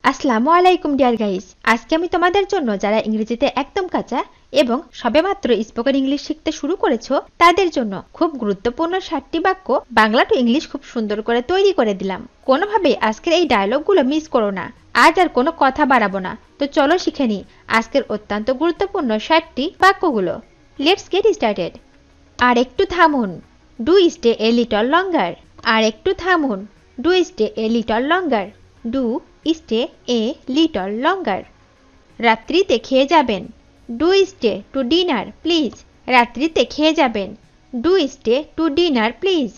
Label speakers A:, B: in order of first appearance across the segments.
A: আসসালামু আলাইকুম deer guys. আজকে আমি তোমাদের জন্য যারা ইংরেজিতে একদম কাঁচা এবং সবেমাত্র স্পোকেন ইংলিশ শিখতে শুরু করেছো তাদের জন্য খুব গুরুত্বপূর্ণ 7টি বাক্য বাংলা টু ইংলিশ খুব সুন্দর করে তৈরি করে দিলাম। কোনোভাবেই আজকের এই ডায়লগগুলো মিস করো না। আজ আর কোনো কথা বাড়াবো না, তো চলো শিখে নিই আজকের অত্যন্ত গুরুত্বপূর্ণ 7টি বাক্যগুলো। Let's get started. আর একটু থামুন, do stay a little longer. আর একটু থামুন, do stay a little longer. Do stay a little longer. রাত্রিতে খেয়ে যাবেন, do stay to dinner please. রাত্রিতে খেয়ে যাবেন, do stay to dinner please.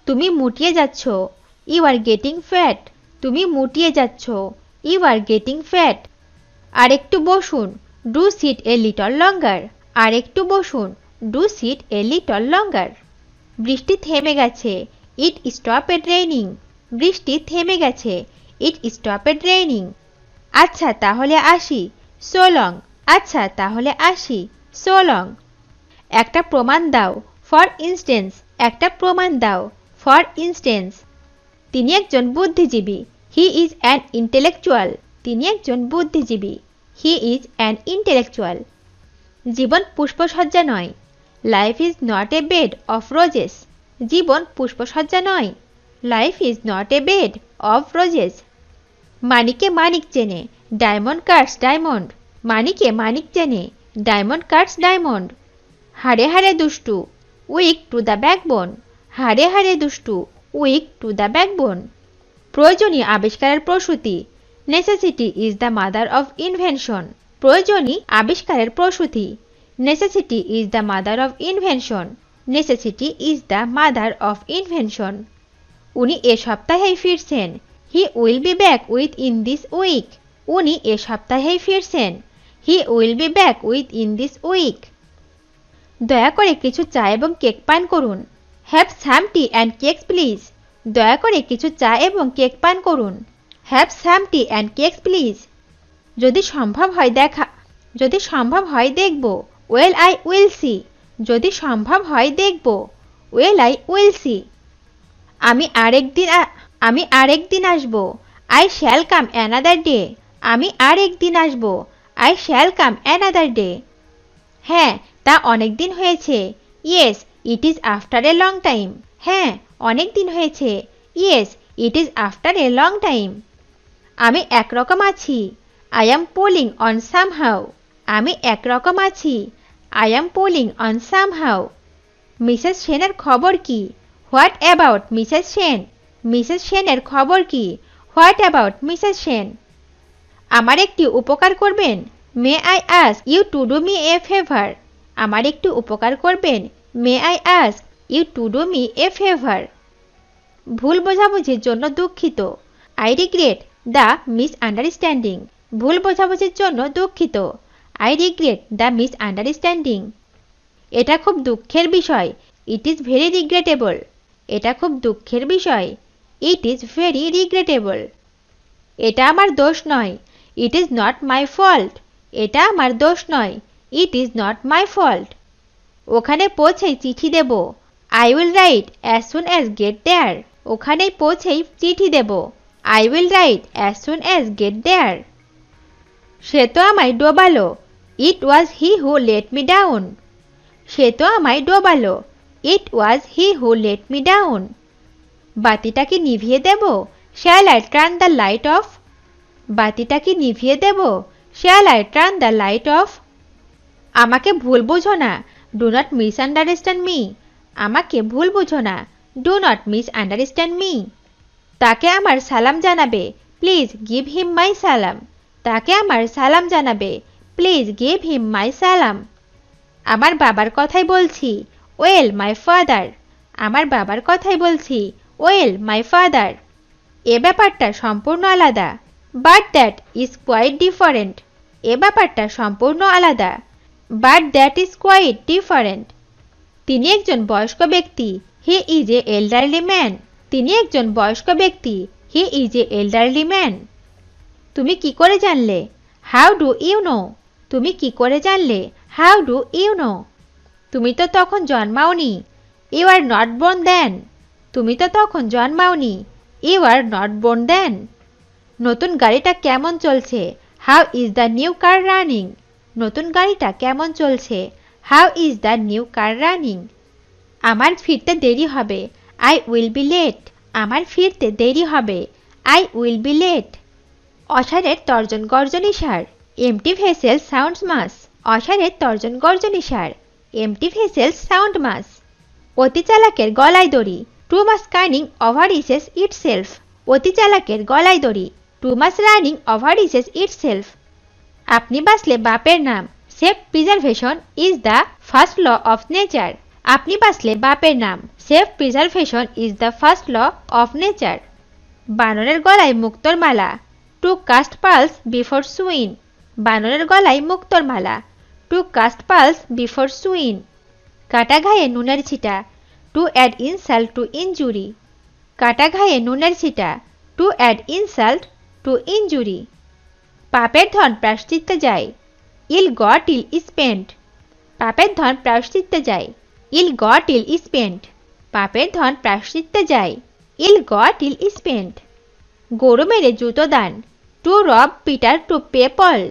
A: তুমি মুটিয়ে যাচ্ছ, ইউ আর গেটিং ফ্যাট। তুমি মুটিয়ে যাচ্ছ, ইউ আর গেটিং ফ্যাট। আর একটু বসুন, do sit a little longer. আর একটু বসুন, do sit a little longer. বৃষ্টি থেমে গেছে, ইট স্টপেড রেইনিং। বৃষ্টি থেমে গেছে, ইট স্টপেড রেইনিং। আচ্ছা তাহলে আসি, সো লং। আচ্ছা তাহলে আসি, সো লং। একটা প্রমাণ দাও, ফর ইনস্টেন্স। একটা প্রমাণ দাও, ফর ইনস্টেন্স। তিনি একজন বুদ্ধিজীবী, হি ইজ অ্যান ইন্টেলেকচুয়াল। তিনি একজন বুদ্ধিজীবী, হি ইজ অ্যান ইন্টেলেকচুয়াল। জীবন পুষ্পসজ্জা নয়, life is not a bed of roses. জীবন পুষ্পসজ্জা নয়, life is not a bed of roses. মানিকে মানিক চেনে, ডায়মন্ড কাটস ডায়মন্ড। মানিকে মানিক চেনে, ডায়মন্ড কাটস ডায়মন্ড। হারে হারে দুষ্টু, উইক টু দ্য ব্যাকবোন। হারে হারে দুষ্টু, উইক টু দ্য ব্যাকবোন। প্রয়োজনীয় আবিষ্কারের প্রসূতি, necessity is the mother of invention. প্রয়োজনীয় আবিষ্কারের প্রসূতি, necessity is the mother of invention. Necessity is the mother of invention. উনি এ সপ্তাহেই ফিরছেন, he will be back within this week. উনি এ সপ্তাহেই ফিরছেন, he will be back within this week. দয়া করে কিছু চা এবং কেক পান করুন, have some tea and cakes please. দয়া করে কিছু চা এবং কেক পান করুন, have some tea and cakes please. যদি সম্ভব হয় যদি সম্ভব হয় দেখব, ওয়েল আই উইল সি। যদি সম্ভব হয় দেখব, ওয়েল আই উইল সি। আমি আরেকদিন আসব, I shall come another day. আমি আরেকদিন আসব, I shall come another day. হ্যাঁ তা অনেক দিন হয়েছে, yes it is after a long time. হ্যাঁ অনেক দিন হয়েছে, yes it is after a long time. আমি একরকম আছি, I am pulling on somehow. আমি একরকম আছি, I am pulling on somehow. Mrs সেনের খবর কি, what about Mrs Sen. Mrs সেনের খবর কি, হোয়াট অ্যাবাউট মিসেস সেন। আমার একটি উপকার করবেন, may I ask you to do me a favour. আমার একটু উপকার করবেন, may I ask you to do me a favour. ভুল বোঝাবুঝির জন্য দুঃখিত, আই রিগ্রেট দ্য মিসআন্ডারস্ট্যান্ডিং। ভুল বোঝাবুঝির জন্য দুঃখিত, আই রিগ্রেট দ্য মিসআন্ডারস্ট্যান্ডিং। এটা খুব দুঃখের বিষয়, ইট ইজ ভেরি রিগ্রেটেবল। এটা খুব দুঃখের বিষয়, ইট ইজ ভেরি রিগ্রেটেবল। এটা আমার দোষ নয়, it is not my fault. এটা আমার দোষ নয়, it is not my fault. ওখানে পৌঁছেই চিঠি দেব, I will write as soon as get there. ওখানেই পৌঁছেই চিঠি দেব, I will write as soon as get there. সে তো আমায় ডোবালো, it was he who let me down. সে তো আমায় ডোবালো, it was he who let me down. বাতিটা কি নিভিয়ে দেব, shall I turn the light off. বাতিটা কি নিভিয়ে দেব, shall I turn the light off. আমাকে ভুল বুঝো না, ডু নট মিসআন্ডারস্ট্যান্ড মি। আমাকে ভুল বুঝো না, ডু নট মিসআন্ডারস্ট্যান্ড মি। তাকে আমার সালাম জানাবে, প্লিজ গিভ হিম মাই সালাম। তাকে আমার সালাম জানাবে, প্লিজ গিভ হিম মাই সালাম। আমার বাবার কথাই বলছি, ওয়েল মাই ফাদার। আমার বাবার কথাই বলছি, ওয়েল মাই ফাদার। এ ব্যাপারটা সম্পূর্ণ আলাদা, but that is quite different. এ ব্যাপারটা সম্পূর্ণ আলাদা, but that is quite different. তিনি একজন বয়স্ক ব্যক্তি, he is a elderly man. তিনি একজন বয়স্ক ব্যক্তি, he is a elderly man. তুমি কি করে জানলে, হাউ ডু ইউ নো। তুমি কি করে জানলে, হাউ ডু ইউ নো। তুমি তো তখন জন্মাওনি, ইউ আর নট বোর্ন দেন। তুমি তো তখন জন্মাওনি, ইউ আর নট বোর্ন দেন। নতুন গাড়িটা কেমন চলছে? How is the new car running? নতুন গাড়িটা কেমন চলছে? How is the new car running? আমার ফিরতে দেরি হবে। I will be late. আমার ফিরতে দেরি হবে। I will be late. অসারের তর্জন গর্জনী sir. Empty vessels sounds mass. অসারের তর্জন গর্জনী sir. Empty vessels sound mass. অতি চালাকের গলায় দড়ি। Too much cunning overreaches itself. অতি চালাকের গলায় দড়ি। Too much running overreaches itself. আপনি বাঁচলে বাপের নাম। Self preservation is the first law of nature. আপনি বাঁচলে বাপের নাম। Self preservation is the first law of nature. বানরের গলায় মুক্তোর মালা। To cast pearls before swine. বানরের গলায় মুক্তোর মালা। To cast pearls before swine. কাটা ঘায়ে নুনের ছিটা। To add insult to injury. কাটা ঘায়ে নুনের ছিটা। To add insult to injury. পাপের ধন প্রায়শ্চিত্তে যায়। Ill got ill is spent. পাপের ধন প্রায়শ্চিত্তে যায়। Ill got ill is spent. পাপের ধন প্রায়শ্চিত্তে যায়। Ill got ill is spent. গরু মেরে জুতো দান। To rob Peter to pay Paul.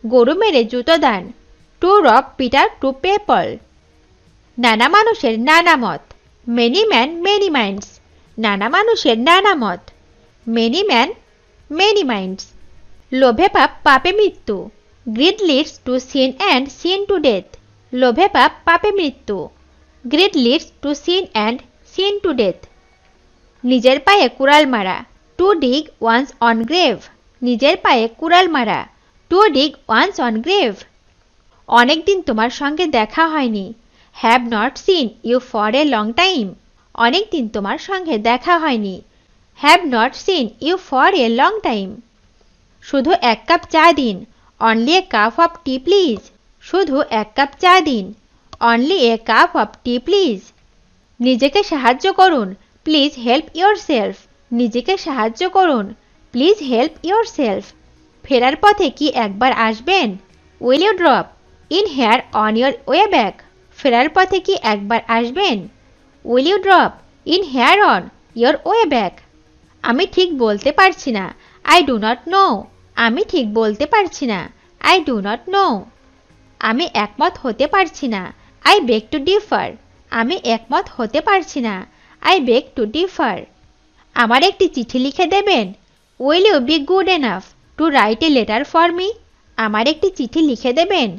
A: গরু মেরে জুতো দান। To rob Peter to pay Paul. নানা মানুষের নানা মত। Many men many minds. নানা মানুষের নানা মত। Many men many minds. লোভে পাপ পাপে মৃত্যু। Greed leads to sin and sin to death. লোভে পাপ পাপে মৃত্যু। Greed leads to sin and sin to death. নিজের পায়ে কুড়াল মারা। To dig one's own grave. নিজের পায়ে কুড়াল মারা। To dig one's own grave. অনেকদিন তোমার সঙ্গে দেখা হয়নি। Have not seen you for a long time. অনেকদিন তোমার সঙ্গে দেখা হয়নি। Have not seen you for a long time. শুধু এক কাপ চা দিন। Only a cup of tea please. শুধু এক কাপ চা দিন। Only a cup of tea please. নিজেকে সাহায্য করুন। Please help yourself. নিজেকে সাহায্য করুন। Please help yourself. ফেরার পথে কি একবার আসবেন? Will you drop in here on your way back? ফেরার পথে কি একবার আসবেন? Will you drop in here on your way back? আমি ঠিক বলতে পারছি না। I do not know. আমি ঠিক বলতে পারছি না। I do not know. আমি একমত হতে পারছি না। I beg to differ. আমি একমত হতে পারছি না। I beg to differ. আমার একটি চিঠি লিখে দেবেন? Will you be good enough to write a letter for me? আমার একটি চিঠি লিখে দেবেন?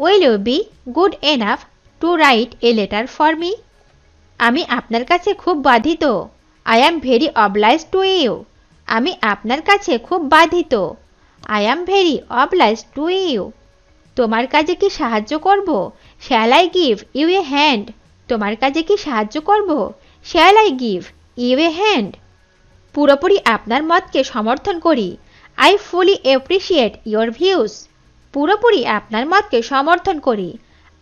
A: Will you be good enough to write a letter for me? আমি আপনার কাছে খুব বাধিত। I am very obliged to you. আমি আপনার কাছে খুব বাধিত। I am very obliged to you. তোমার কাজে কি সাহায্য করব? Shall I give you a hand? তোমার কাজে কি সাহায্য করব? Shall I give you a hand? পুরোপুরি আপনার মতকে সমর্থন করি। I fully appreciate your views. পুরোপুরি আপনার মতকে সমর্থন করি।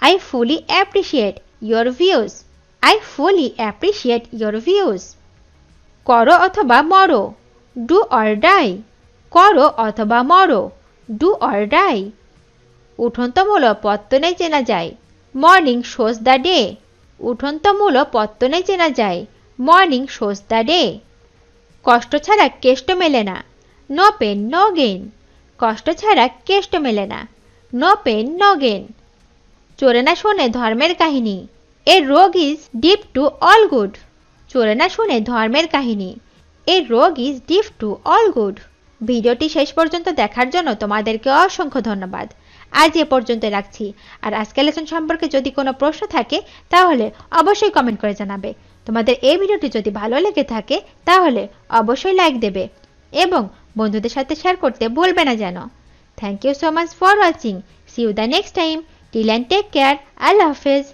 A: I fully appreciate your views. I fully appreciate your views. করো অথবা মরো। Do or die. করো অথবা মরো। Do or die. উঠন্তমূল পত্তনে চেনা যায়। Morning shows the day. উঠন্তমূল পত্তনে চেনা যায়। Morning shows the day. কষ্ট ছাড়া কেষ্ট মেলে না। No pain no gain. কষ্ট ছাড়া কেষ্ট মেলে না। No pain no gain. চোরে না শোনে ধর্মের কাহিনী। A rogue is deep to all good. চোরে না শুনে ধর্মের কাহিনী। A rogue is deep to all good. ভিডিওটি শেষ পর্যন্ত দেখার জন্য তোমাদেরকে অসংখ্য ধন্যবাদ। আজ এ পর্যন্ত রাখছি। আর আজকের লেসন সম্পর্কে যদি কোনো প্রশ্ন থাকে তাহলে অবশ্যই কমেন্ট করে জানাবে। তোমাদের এই ভিডিওটি যদি ভালো লেগে থাকে তাহলে অবশ্যই লাইক দেবে এবং বন্ধুদের সাথে শেয়ার করতে ভুলবে না যেন। Thank you so much for watching. See you the next time. Till and take care. আল্লাহ হাফেজ।